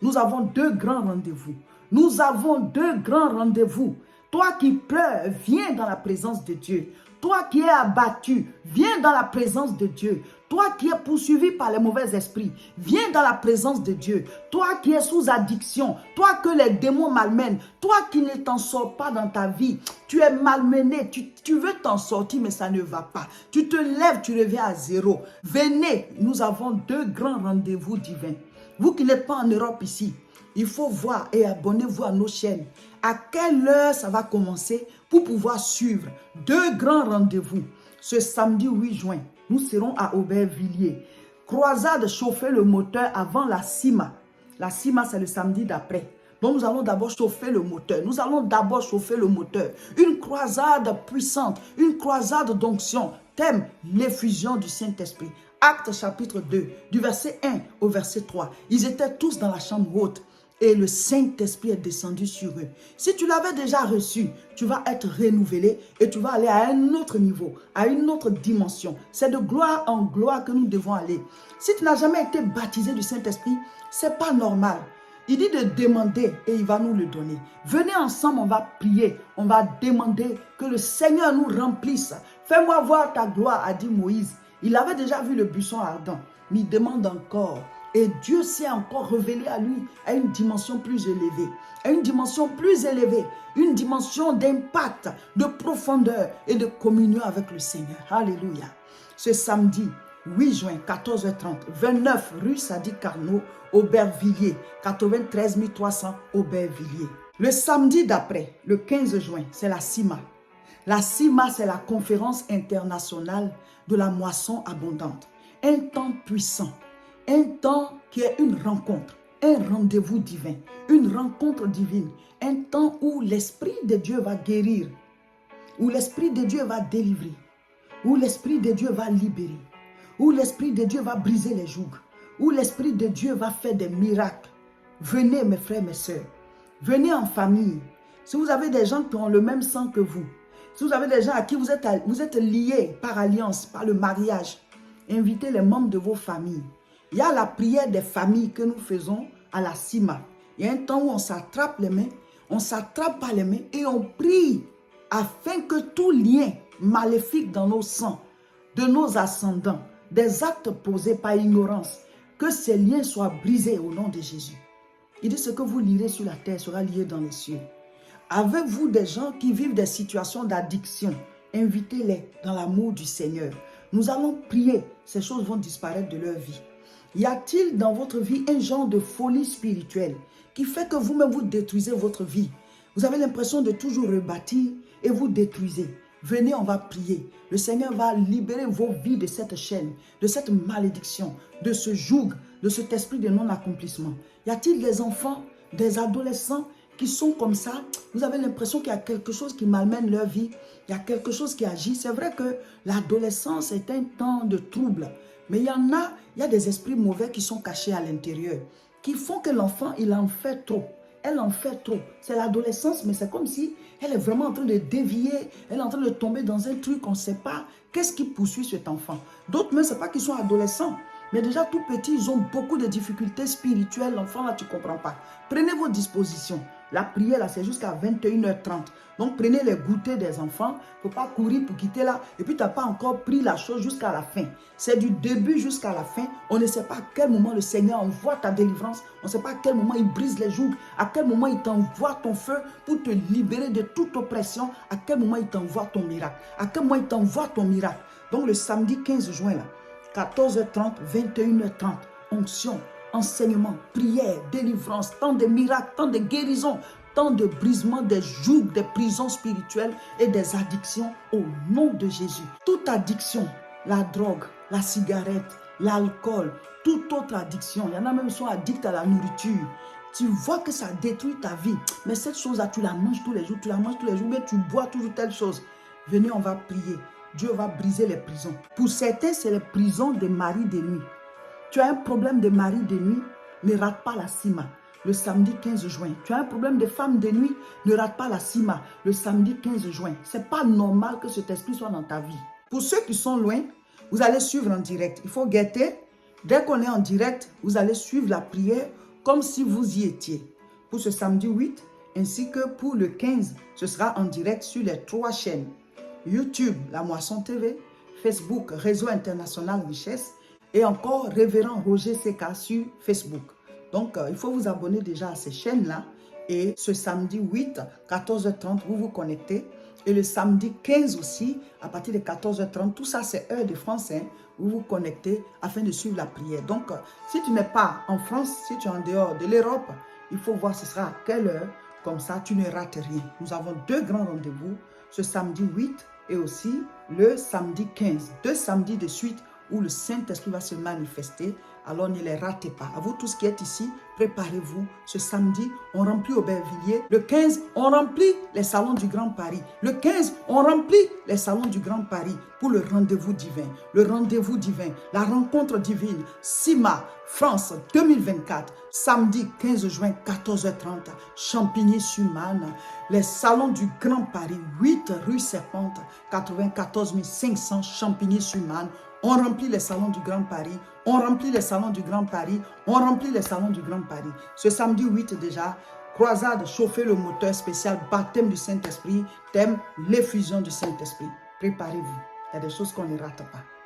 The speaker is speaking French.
Nous avons deux grands rendez-vous. Nous avons deux grands rendez-vous. Toi qui pleures, viens dans la présence de Dieu. Toi qui es abattu, viens dans la présence de Dieu. Toi qui es poursuivi par les mauvais esprits, viens dans la présence de Dieu. Toi qui es sous addiction, toi que les démons malmènent, toi qui ne t'en sors pas dans ta vie, tu es malmené, tu veux t'en sortir mais ça ne va pas. Tu te lèves, tu reviens à zéro. Venez, nous avons deux grands rendez-vous divins. Vous qui n'êtes pas en Europe ici, il faut voir et abonnez-vous à nos chaînes. À quelle heure ça va commencer pour pouvoir suivre deux grands rendez-vous. Ce samedi 8 juin, nous serons à Aubervilliers. Croisade, chauffer le moteur avant la CIMA. La CIMA, c'est le samedi d'après. Donc, nous allons d'abord chauffer le moteur. Nous allons d'abord chauffer le moteur. Une croisade puissante, une croisade d'onction. Thème, l'effusion du Saint-Esprit. Actes chapitre 2, du verset 1 au verset 3. Ils étaient tous dans la chambre haute. Et le Saint-Esprit est descendu sur eux. Si tu l'avais déjà reçu, tu vas être renouvelé et tu vas aller à un autre niveau, à une autre dimension. C'est de gloire en gloire que nous devons aller. Si tu n'as jamais été baptisé du Saint-Esprit, ce n'est pas normal. Il dit de demander et il va nous le donner. Venez ensemble, on va prier, on va demander que le Seigneur nous remplisse. Fais-moi voir ta gloire, a dit Moïse. Il avait déjà vu le buisson ardent, mais il demande encore. Et Dieu s'est encore révélé à lui à une dimension plus élevée, à une dimension plus élevée, une dimension d'impact, de profondeur et de communion avec le Seigneur. Alléluia. Ce samedi 8 juin, 14h30, 29 rue Sadi Carnot, Aubervilliers, 93 300 Aubervilliers. Le samedi d'après, le 15 juin, c'est la CIMA. La CIMA, c'est la conférence internationale de la moisson abondante. Un temps puissant. Un temps qui est une rencontre, un rendez-vous divin, une rencontre divine, un temps où l'Esprit de Dieu va guérir, où l'Esprit de Dieu va délivrer, où l'Esprit de Dieu va libérer, où l'Esprit de Dieu va briser les jougs, où l'Esprit de Dieu va faire des miracles. Venez mes frères, mes sœurs, venez en famille. Si vous avez des gens qui ont le même sang que vous, si vous avez des gens à qui vous êtes liés par alliance, par le mariage, invitez les membres de vos familles. Il y a la prière des familles que nous faisons à la CIMA. Il y a un temps où on s'attrape les mains, on s'attrape par les mains et on prie afin que tout lien maléfique dans nos sangs, de nos ascendants, des actes posés par ignorance, que ces liens soient brisés au nom de Jésus. Il dit ce que vous lirez sur la terre sera lié dans les cieux. Avez-vous des gens qui vivent des situations d'addiction? Invitez-les dans l'amour du Seigneur. Nous allons prier, ces choses vont disparaître de leur vie. Y a-t-il dans votre vie un genre de folie spirituelle qui fait que vous-même vous détruisez votre vie? Vous avez l'impression de toujours rebâtir et vous détruisez. Venez, on va prier. Le Seigneur va libérer vos vies de cette chaîne, de cette malédiction, de ce joug, de cet esprit de non-accomplissement. Y a-t-il des enfants, des adolescents qui sont comme ça? Vous avez l'impression qu'il y a quelque chose qui malmène leur vie. Il y a quelque chose qui agit. C'est vrai que l'adolescence est un temps de trouble. Mais il y a des esprits mauvais qui sont cachés à l'intérieur, qui font que l'enfant, il en fait trop. Elle en fait trop. C'est l'adolescence, mais c'est comme si elle est vraiment en train de dévier, elle est en train de tomber dans un truc, on ne sait pas qu'est-ce qui poursuit cet enfant. D'autres même, ce n'est pas qu'ils sont adolescents, mais déjà tout petits, ils ont beaucoup de difficultés spirituelles. L'enfant, là, tu ne comprends pas. Prenez vos dispositions. La prière, là, c'est jusqu'à 21h30. Donc, prenez les goûters des enfants. Il ne faut pas courir pour quitter là. Et puis, tu n'as pas encore pris la chose jusqu'à la fin. C'est du début jusqu'à la fin. On ne sait pas à quel moment le Seigneur envoie ta délivrance. On ne sait pas à quel moment il brise les jougs. À quel moment il t'envoie ton feu pour te libérer de toute oppression. À quel moment il t'envoie ton miracle. À quel moment il t'envoie ton miracle. Donc, le samedi 15 juin, là, 14h30, 21h30, onction, enseignement, prière, délivrance, tant de miracles, tant de guérisons, tant de brisement des jougs, des prisons spirituelles et des addictions au nom de Jésus. Toute addiction, la drogue, la cigarette, l'alcool, toute autre addiction, il y en a même qui sont addicts à la nourriture. Tu vois que ça détruit ta vie, mais cette chose-là, tu la manges tous les jours, mais tu bois toujours telle chose. Venez, on va prier. Dieu va briser les prisons. Pour certains, c'est les prisons des maris de nuit. Tu as un problème de mari de nuit, ne rate pas la CIMA, le samedi 15 juin. Tu as un problème de femme de nuit, ne rate pas la CIMA, le samedi 15 juin. Ce n'est pas normal que cet esprit soit dans ta vie. Pour ceux qui sont loin, vous allez suivre en direct. Il faut guetter. Dès qu'on est en direct, vous allez suivre la prière comme si vous y étiez. Pour ce samedi 8, ainsi que pour le 15, ce sera en direct sur les 3 chaînes. YouTube, La Moisson TV, Facebook, Réseau International Richesse et encore Révérend Roger Seka sur Facebook. Donc, il faut vous abonner déjà à ces chaînes-là. Et ce samedi 8, 14h30, vous vous connectez. Et le samedi 15 aussi, à partir de 14h30, tout ça c'est heure de France, hein, vous vous connectez afin de suivre la prière. Donc, si tu n'es pas en France, si tu es en dehors de l'Europe, il faut voir ce sera à quelle heure. Comme ça, tu ne rates rien. Nous avons 2 grands rendez-vous, ce samedi 8 et aussi le samedi 15. 2 samedis de suite où le Saint-Esprit va se manifester. Alors ne les ratez pas. À vous tous qui êtes ici, préparez-vous. Ce samedi, on remplit Aubervilliers. Le 15, on remplit les salons du Grand Paris. Le 15, on remplit les salons du Grand Paris pour le rendez-vous divin. Le rendez-vous divin, la rencontre divine. CIMA, France 2024. Samedi 15 juin, 14h30, Champigny-sur-Marne. Les salons du Grand Paris, 8 rue Serpente, 94 500 Champigny-sur-Marne. On remplit les salons du Grand Paris, on remplit les salons du Grand Paris, on remplit les salons du Grand Paris. Ce samedi 8 déjà, croisade, chauffer le moteur spécial, baptême du Saint-Esprit, thème l'effusion du Saint-Esprit. Préparez-vous, il y a des choses qu'on ne rate pas.